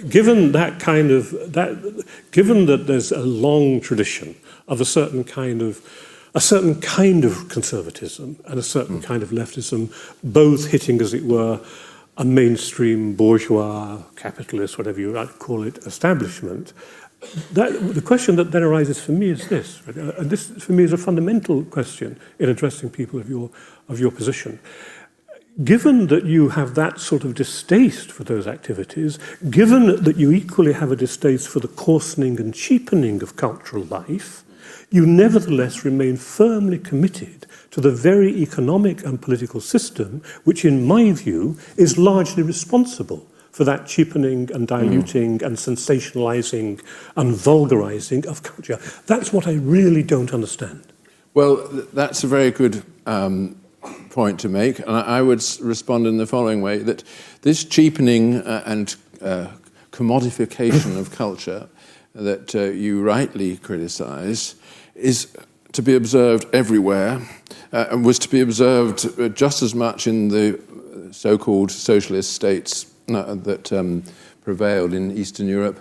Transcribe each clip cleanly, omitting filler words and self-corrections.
given that given that there's a long tradition of a certain kind of conservatism and a certain kind of leftism, both hitting, as it were, a mainstream bourgeois, capitalist, whatever you like to call it, establishment, the question that then arises for me is this, right? And this for me is a fundamental question in addressing people of your position. Given that you have that sort of distaste for those activities, given that you equally have a distaste for the coarsening and cheapening of cultural life, you nevertheless remain firmly committed to the very economic and political system which, in my view, is largely responsible for that cheapening and diluting and sensationalizing and vulgarizing of culture. That's what I really don't understand. Well, that's a very good point to make, and I would respond in the following way, that this cheapening and commodification of culture that you rightly criticize is to be observed everywhere, and was to be observed just as much in the so-called socialist states that prevailed in Eastern Europe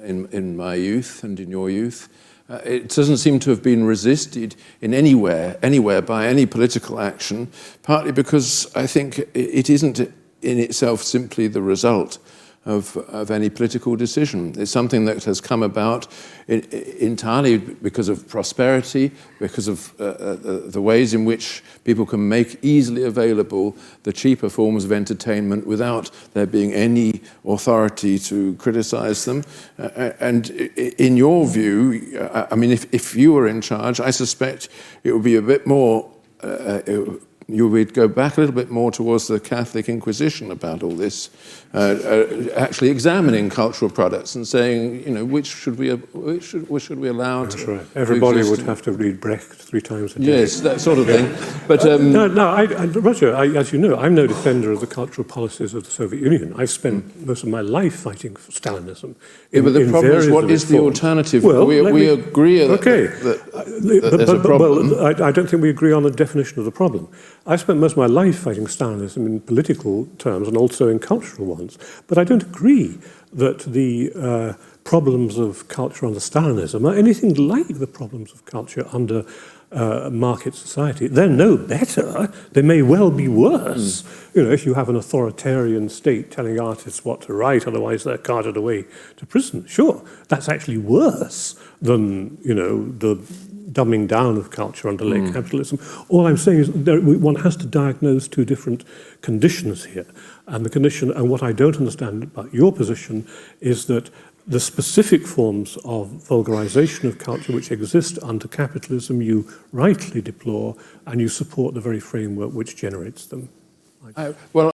in my youth and in your youth. It doesn't seem to have been resisted in anywhere by any political action, partly because I think it isn't in itself simply the result of any political decision. It's something that has come about entirely because of prosperity, because of the ways in which people can make easily available the cheaper forms of entertainment without there being any authority to criticize them. And in your view, I mean, if you were in charge, I suspect it would be a bit more you would go back a little bit more towards the Catholic Inquisition about all this, actually examining cultural products and saying, you know, which should we allow That's to right. Everybody exist. would have to read Brecht 3 times a day. Yes, that sort of thing. But Roger, as you know, I'm no defender of the cultural policies of the Soviet Union. I've spent most of my life fighting for Stalinism. But the problem is, what is the alternative? Well, we agree that there's a problem. Well, I don't think we agree on the definition of the problem. I spent most of my life fighting Stalinism in political terms and also in cultural ones, but I don't agree that the problems of culture under Stalinism are anything like the problems of culture under market society. They're no better. They may well be worse. You know, if you have an authoritarian state telling artists what to write, otherwise they're carted away to prison. Sure, that's actually worse than, you know, the dumbing down of culture under late capitalism. All I'm saying is one has to diagnose two different conditions here. And the condition, and what I don't understand about your position, is that the specific forms of vulgarization of culture which exist under capitalism you rightly deplore, and you support the very framework which generates them. Well,